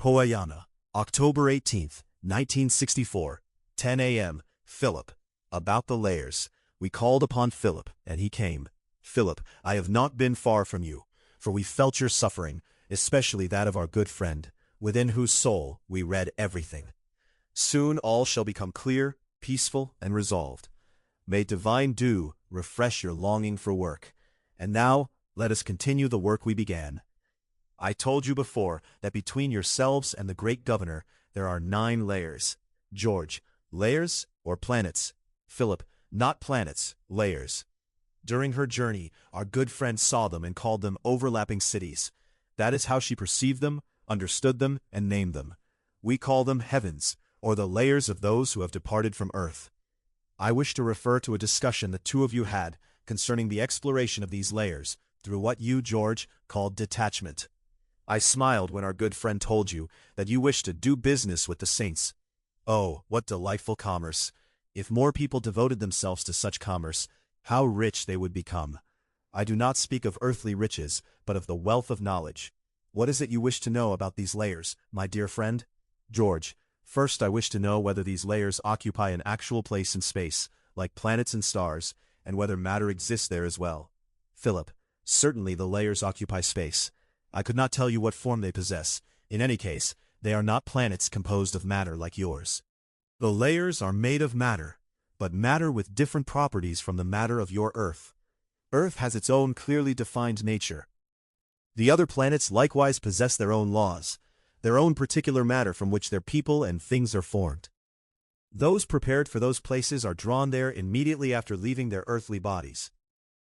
Hoayana, October 18th, 1964, 10 a.m. Philip. About the layers. We called upon Philip, and he came. Philip, I have not been far from you, for we felt your suffering, especially that of our good friend, within whose soul we read everything. Soon all shall become clear, peaceful, and resolved. May divine dew refresh your longing for work. And now, let us continue the work we began. I told you before that between yourselves and the great governor there are 9 layers. George, layers or planets? Philip, not planets, layers. During her journey, our good friend saw them and called them overlapping cities. That is how she perceived them, understood them, and named them. We call them heavens, or the layers of those who have departed from earth. I wish to refer to a discussion the two of you had concerning the exploration of these layers through what you, George, called detachment. I smiled when our good friend told you that you wished to do business with the saints. Oh, what delightful commerce! If more people devoted themselves to such commerce, how rich they would become. I do not speak of earthly riches, but of the wealth of knowledge. What is it you wish to know about these layers, my dear friend? George, first I wish to know whether these layers occupy an actual place in space, like planets and stars, and whether matter exists there as well. Philip, certainly the layers occupy space. I could not tell you what form they possess. In any case, they are not planets composed of matter like yours. The layers are made of matter, but matter with different properties from the matter of your Earth. Earth has its own clearly defined nature. The other planets likewise possess their own laws, their own particular matter from which their people and things are formed. Those prepared for those places are drawn there immediately after leaving their earthly bodies,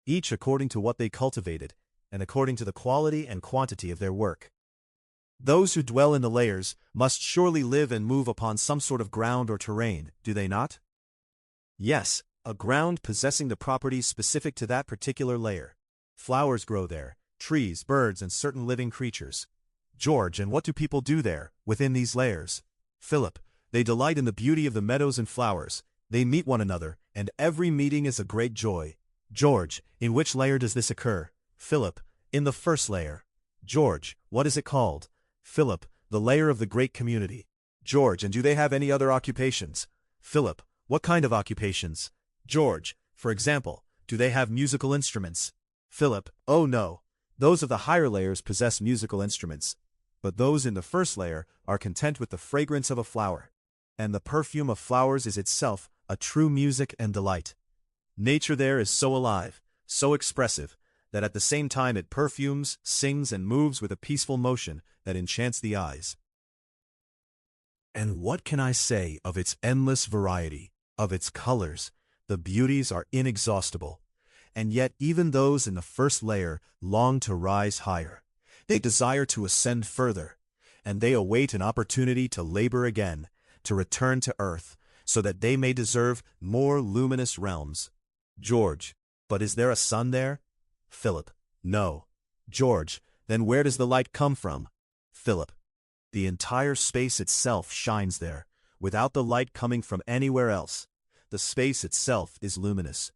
each according to what they cultivated, and according to the quality and quantity of their work. Those who dwell in the layers must surely live and move upon some sort of ground or terrain, do they not? Yes, a ground possessing the properties specific to that particular layer. Flowers grow there, trees, birds, and certain living creatures. George, and what do people do there, within these layers? Philip, they delight in the beauty of the meadows and flowers. They meet one another, and every meeting is a great joy. George, in which layer does this occur? Philip, in the first layer. George, what is it called? Philip, the layer of the great community. George, and do they have any other occupations? Philip, what kind of occupations? George, for example, do they have musical instruments? Philip, oh no. Those of the higher layers possess musical instruments, but those in the first layer are content with the fragrance of a flower, and the perfume of flowers is itself a true music and delight. Nature there is so alive, so expressive, that at the same time it perfumes, sings, and moves with a peaceful motion that enchants the eyes. And what can I say of its endless variety, of its colors? The beauties are inexhaustible. And yet even those in the first layer long to rise higher. They desire to ascend further, and they await an opportunity to labor again, to return to earth, so that they may deserve more luminous realms. George, but is there a sun there? Philip, no. George, then where does the light come from? Philip, the entire space itself shines there, without the light coming from anywhere else. The space itself is luminous.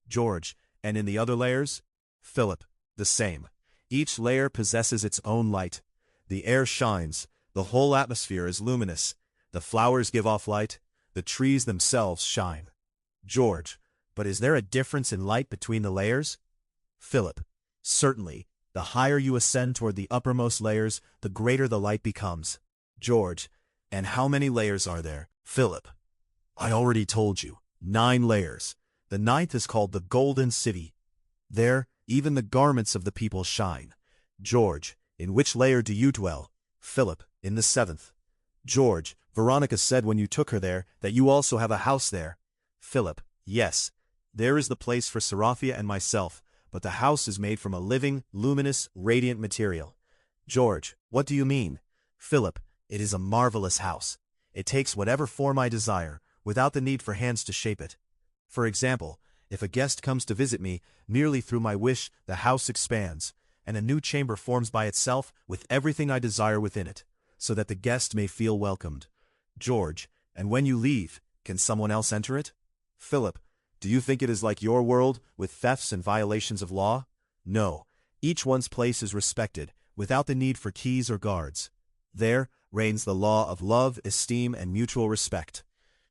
George, and in the other layers? Philip, the same. Each layer possesses its own light. The air shines, the whole atmosphere is luminous. The flowers give off light, the trees themselves shine. George, but is there a difference in light between the layers? Philip, certainly. The higher you ascend toward the uppermost layers, the greater the light becomes. George, and how many layers are there? Philip, I already told you, 9 layers. The 9th is called the Golden City. There, even the garments of the people shine. George, in which layer do you dwell? Philip, in the 7th. George, Veronica said when you took her there that you also have a house there. Philip, yes. There is the place for Seraphia and myself, but the house is made from a living, luminous, radiant material. George, what do you mean? Philip, it is a marvelous house. It takes whatever form I desire, without the need for hands to shape it. For example, if a guest comes to visit me, merely through my wish the house expands, and a new chamber forms by itself with everything I desire within it, so that the guest may feel welcomed. George, and when you leave, can someone else enter it? Philip, do you think it is like your world, with thefts and violations of law? No, each one's place is respected, without the need for keys or guards. There, reigns the law of love, esteem, and mutual respect.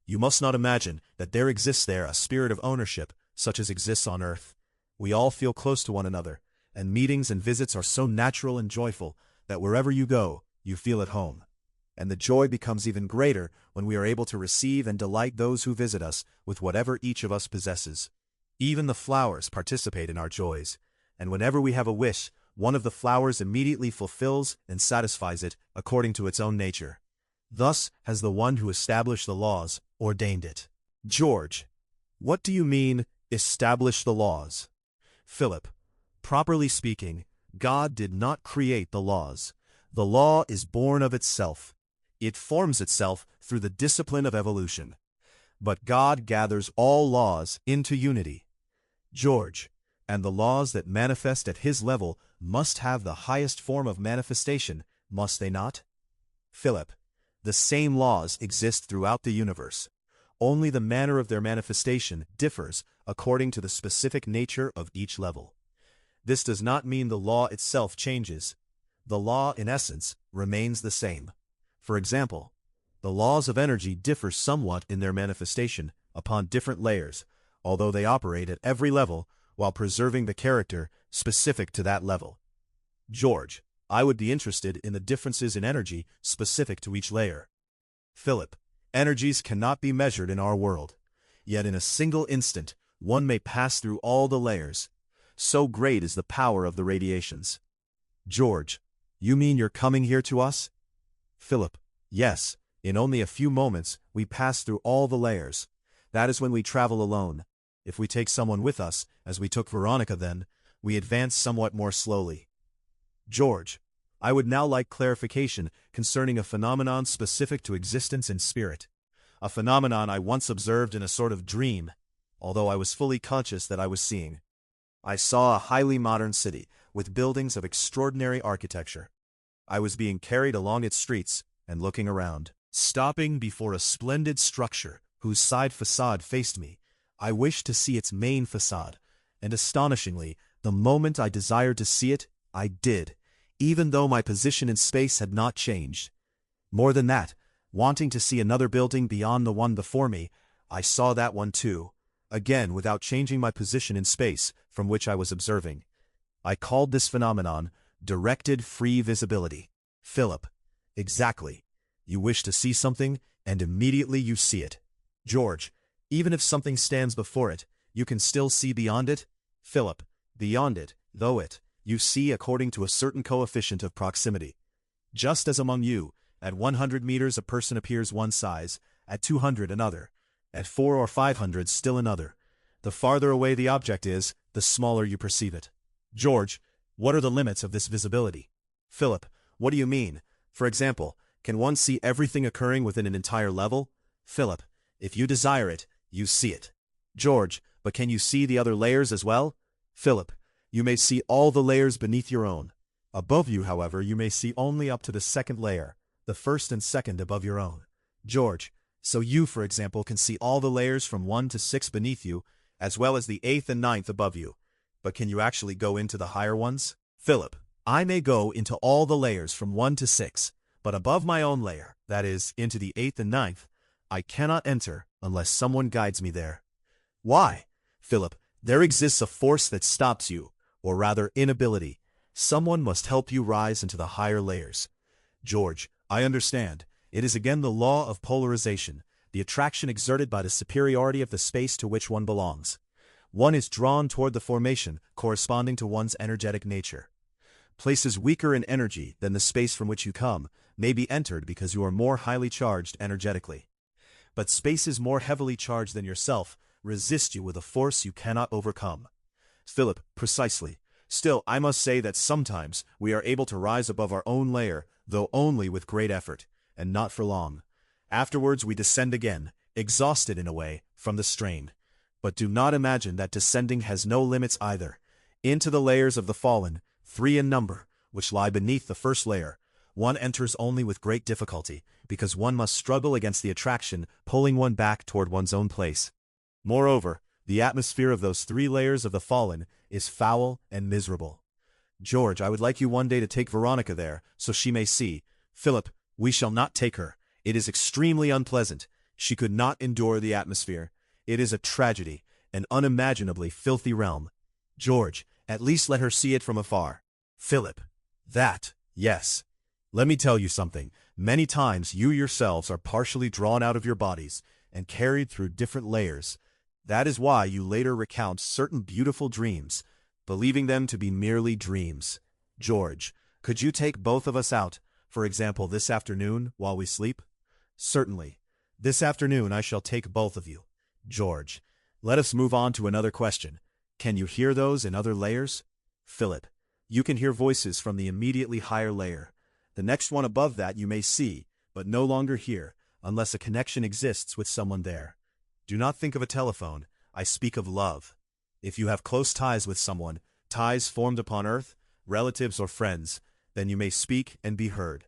You must not imagine that there exists there a spirit of ownership such as exists on earth. We all feel close to one another, and meetings and visits are so natural and joyful that wherever you go, you feel at home. And the joy becomes even greater when we are able to receive and delight those who visit us with whatever each of us possesses. Even the flowers participate in our joys, and whenever we have a wish, one of the flowers immediately fulfills and satisfies it according to its own nature. Thus has the one who established the laws ordained it. George, what do you mean, establish the laws? Philip, properly speaking, God did not create the laws. The law is born of itself. It forms itself through the discipline of evolution. But God gathers all laws into unity. George, and the laws that manifest at his level must have the highest form of manifestation, must they not? Philip, the same laws exist throughout the universe. Only the manner of their manifestation differs according to the specific nature of each level. This does not mean the law itself changes. The law, in essence, remains the same. For example, the laws of energy differ somewhat in their manifestation upon different layers, although they operate at every level while preserving the character specific to that level. George, I would be interested in the differences in energy specific to each layer. Philip, energies cannot be measured in our world, yet in a single instant one may pass through all the layers. So great is the power of the radiations. George, you mean you're coming here to us? Philip, yes, in only a few moments we pass through all the layers. That is when we travel alone. If we take someone with us, as we took Veronica then, we advance somewhat more slowly. George, I would now like clarification concerning a phenomenon specific to existence and spirit. A phenomenon I once observed in a sort of dream, although I was fully conscious that I was seeing. I saw a highly modern city, with buildings of extraordinary architecture. I was being carried along its streets and looking around. Stopping before a splendid structure whose side facade faced me, I wished to see its main facade, and astonishingly, the moment I desired to see it, I did, even though my position in space had not changed. More than that, wanting to see another building beyond the one before me, I saw that one too, again without changing my position in space from which I was observing. I called this phenomenon directed free visibility. Philip, exactly. You wish to see something, and immediately you see it. George, even if something stands before it, you can still see beyond it? Philip, beyond it, though it, you see according to a certain coefficient of proximity. Just as among you, at 100 meters a person appears one size, at 200 another, at 400 or 500 still another. The farther away the object is, the smaller you perceive it. George, what are the limits of this visibility? Philip, what do you mean? For example, can one see everything occurring within an entire level? Philip, if you desire it, you see it. George, but can you see the other layers as well? Philip, you may see all the layers beneath your own. Above you, however, you may see only up to the second layer, the first and second above your own. George, so you, for example, can see all the layers from 1 to 6 beneath you, as well as the 8th and 9th above you. But can you actually go into the higher ones? Philip, I may go into all the layers from 1 to 6, but above my own layer, that is, into the 8th and 9th, I cannot enter unless someone guides me there. Why? Philip, there exists a force that stops you, or rather inability. Someone must help you rise into the higher layers. George, I understand. It is again the law of polarization, the attraction exerted by the superiority of the space to which one belongs. One is drawn toward the formation corresponding to one's energetic nature. Places weaker in energy than the space from which you come may be entered because you are more highly charged energetically. But spaces more heavily charged than yourself resist you with a force you cannot overcome. Philip, precisely. Still, I must say that sometimes we are able to rise above our own layer, though only with great effort, and not for long. Afterwards we descend again, exhausted in a way, from the strain. But do not imagine that descending has no limits either. Into the layers of the fallen, 3 in number, which lie beneath the first layer, one enters only with great difficulty, because one must struggle against the attraction pulling one back toward one's own place. Moreover, the atmosphere of those 3 layers of the fallen is foul and miserable. George, I would like you one day to take Veronica there, so she may see. Philip, We shall not take her. It is extremely unpleasant. She could not endure the atmosphere. It is a tragedy, an unimaginably filthy realm. George, at least let her see it from afar. Philip. That, yes. Let me tell you something. Many times you yourselves are partially drawn out of your bodies and carried through different layers. That is why you later recount certain beautiful dreams, believing them to be merely dreams. George, could you take both of us out, for example this afternoon, while we sleep? Certainly. This afternoon I shall take both of you. George, let us move on to another question. Can you hear those in other layers? Philip, you can hear voices from the immediately higher layer. The next one above that you may see, but no longer hear, unless a connection exists with someone there. Do not think of a telephone. I speak of love. If you have close ties with someone, ties formed upon earth, relatives or friends, then you may speak and be heard.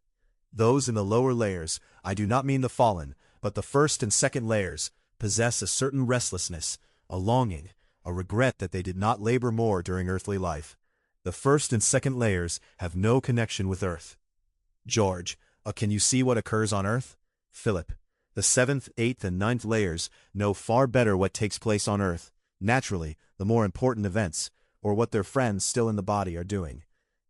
Those in the lower layers, I do not mean the fallen, but the first and second layers, possess a certain restlessness, a longing, a regret that they did not labor more during earthly life. The first and second layers have no connection with earth. George, can you see what occurs on earth? Philip, the seventh, eighth, and ninth layers know far better what takes place on earth, naturally, the more important events, or what their friends still in the body are doing.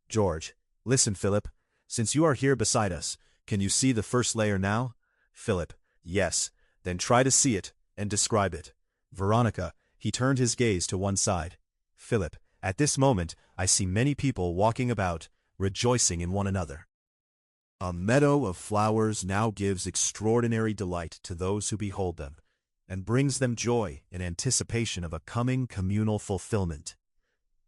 George, listen, Philip. Since you are here beside us, can you see the first layer now? Philip, yes. Then try to see it, and describe it. Veronica, he turned his gaze to one side. Philip, at this moment, I see many people walking about, rejoicing in one another. A meadow of flowers now gives extraordinary delight to those who behold them, and brings them joy in anticipation of a coming communal fulfillment.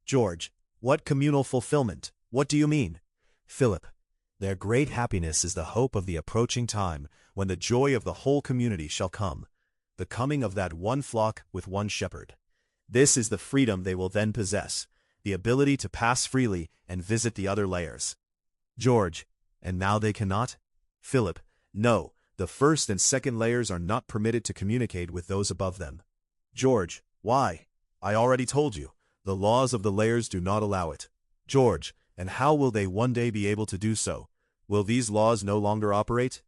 George, what communal fulfillment? What do you mean? Philip, their great happiness is the hope of the approaching time when the joy of the whole community shall come, the coming of that one flock with one shepherd. This is the freedom they will then possess, the ability to pass freely and visit the other layers. George, and now they cannot? Philip, no, the first and second layers are not permitted to communicate with those above them. George, why? I already told you, the laws of the layers do not allow it. George, and how will they one day be able to do so? Will these laws no longer operate?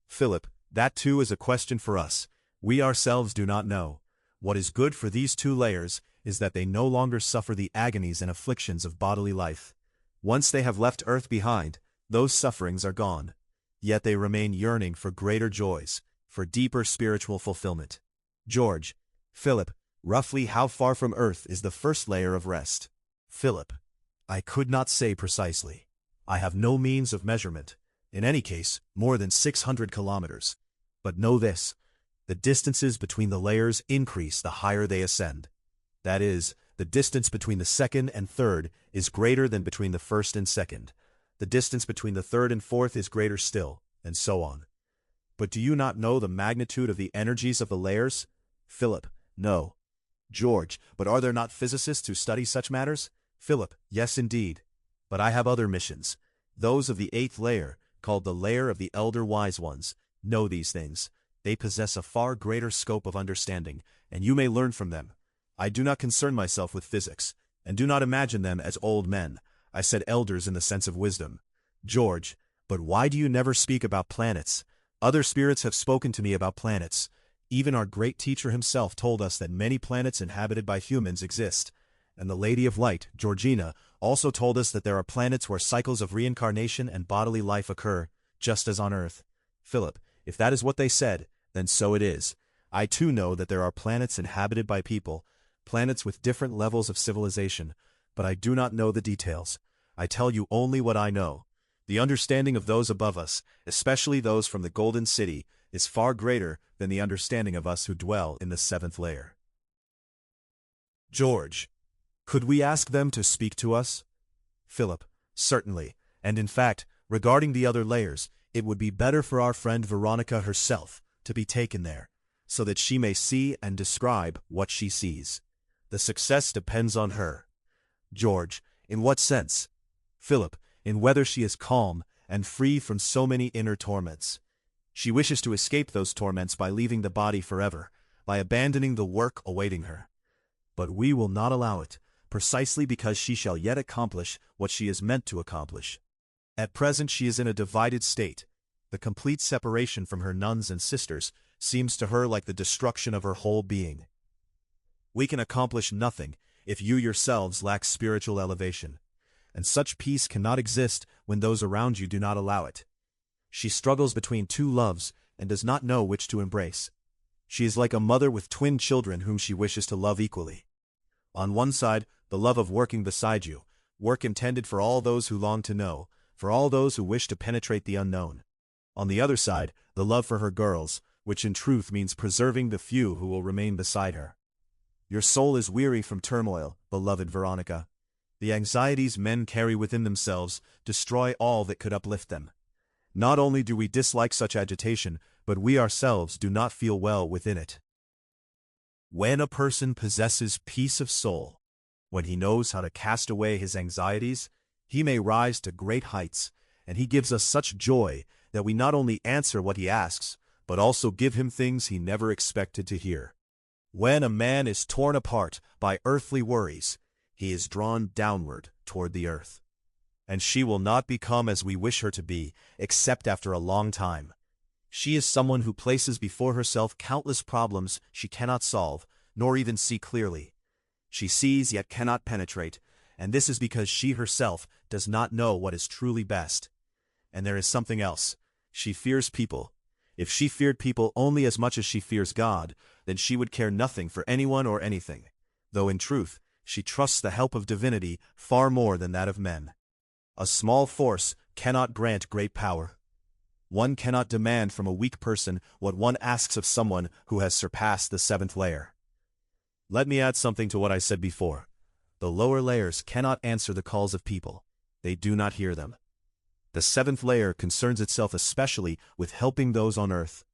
Philip, that too is a question for us. We ourselves do not know. What is good for these two layers is that they no longer suffer the agonies and afflictions of bodily life. Once they have left earth behind, those sufferings are gone. Yet they remain yearning for greater joys, for deeper spiritual fulfillment. George, Philip, roughly how far from earth is the first layer of rest? Philip, I could not say precisely. I have no means of measurement. In any case, more than 600 kilometers. But know this, the distances between the layers increase the higher they ascend. That is, the distance between the second and third is greater than between the first and second. The distance between the third and fourth is greater still, and so on. But do you not know the magnitude of the energies of the layers? Philip, no. George, but are there not physicists who study such matters? Philip, yes indeed. But I have other missions. Those of the eighth layer, called the layer of the elder wise ones, know these things. They possess a far greater scope of understanding, and you may learn from them. I do not concern myself with physics, and do not imagine them as old men. I said elders in the sense of wisdom. George, but why do you never speak about planets? Other spirits have spoken to me about planets. Even our great teacher himself told us that many planets inhabited by humans exist. And the Lady of Light, Georgina, also told us that there are planets where cycles of reincarnation and bodily life occur, just as on Earth. Philip, if that is what they said, then so it is. I too know that there are planets inhabited by people, planets with different levels of civilization, but I do not know the details. I tell you only what I know. The understanding of those above us, especially those from the Golden City, is far greater than the understanding of us who dwell in the seventh layer. George, could we ask them to speak to us? Philip, certainly, and in fact, regarding the other layers, it would be better for our friend Veronica herself to be taken there, so that she may see and describe what she sees. The success depends on her. George, in what sense? Philip, in whether she is calm and free from so many inner torments. She wishes to escape those torments by leaving the body forever, by abandoning the work awaiting her. But we will not allow it, precisely because she shall yet accomplish what she is meant to accomplish. At present she is in a divided state. The complete separation from her nuns and sisters seems to her like the destruction of her whole being. We can accomplish nothing if you yourselves lack spiritual elevation, and such peace cannot exist when those around you do not allow it. She struggles between two loves and does not know which to embrace. She is like a mother with twin children whom she wishes to love equally. On one side, the love of working beside you, work intended for all those who long to know, for all those who wish to penetrate the unknown. On the other side, the love for her girls, which in truth means preserving the few who will remain beside her. Your soul is weary from turmoil, beloved Veronica. The anxieties men carry within themselves destroy all that could uplift them. Not only do we dislike such agitation, but we ourselves do not feel well within it. When a person possesses peace of soul, when he knows how to cast away his anxieties, he may rise to great heights, and he gives us such joy that we not only answer what he asks, but also give him things he never expected to hear. When a man is torn apart by earthly worries, he is drawn downward toward the earth. And she will not become as we wish her to be, except after a long time. She is someone who places before herself countless problems she cannot solve, nor even see clearly. She sees yet cannot penetrate, and this is because she herself does not know what is truly best. And there is something else. She fears people. If she feared people only as much as she fears God, then she would care nothing for anyone or anything, though in truth, she trusts the help of divinity far more than that of men. A small force cannot grant great power. One cannot demand from a weak person what one asks of someone who has surpassed the seventh layer. Let me add something to what I said before. The lower layers cannot answer the calls of people. They do not hear them. The seventh layer concerns itself especially with helping those on earth.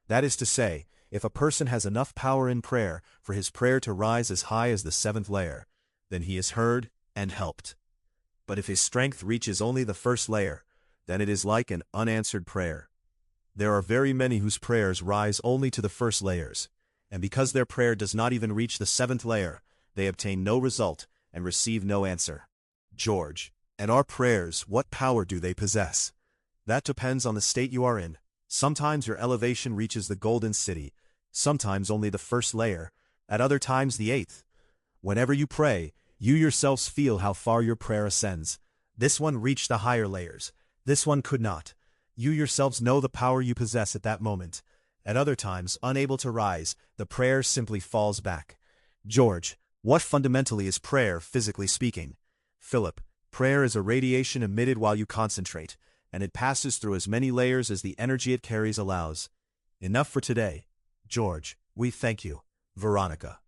That is to say, if a person has enough power in prayer for his prayer to rise as high as the seventh layer, then he is heard and helped. But if his strength reaches only the first layer, then it is like an unanswered prayer. There are very many whose prayers rise only to the first layers, and because their prayer does not even reach the seventh layer, they obtain no result and receive no answer. George, and our prayers, what power do they possess? That depends on the state you are in. Sometimes your elevation reaches the golden city, sometimes only the first layer, at other times the eighth. Whenever you pray, you yourselves feel how far your prayer ascends. This one reached the higher layers. This one could not. You yourselves know the power you possess at that moment. At other times, unable to rise, the prayer simply falls back. George, what fundamentally is prayer, physically speaking? Philip, prayer is a radiation emitted while you concentrate, and it passes through as many layers as the energy it carries allows. Enough for today. George, we thank you. Veronica.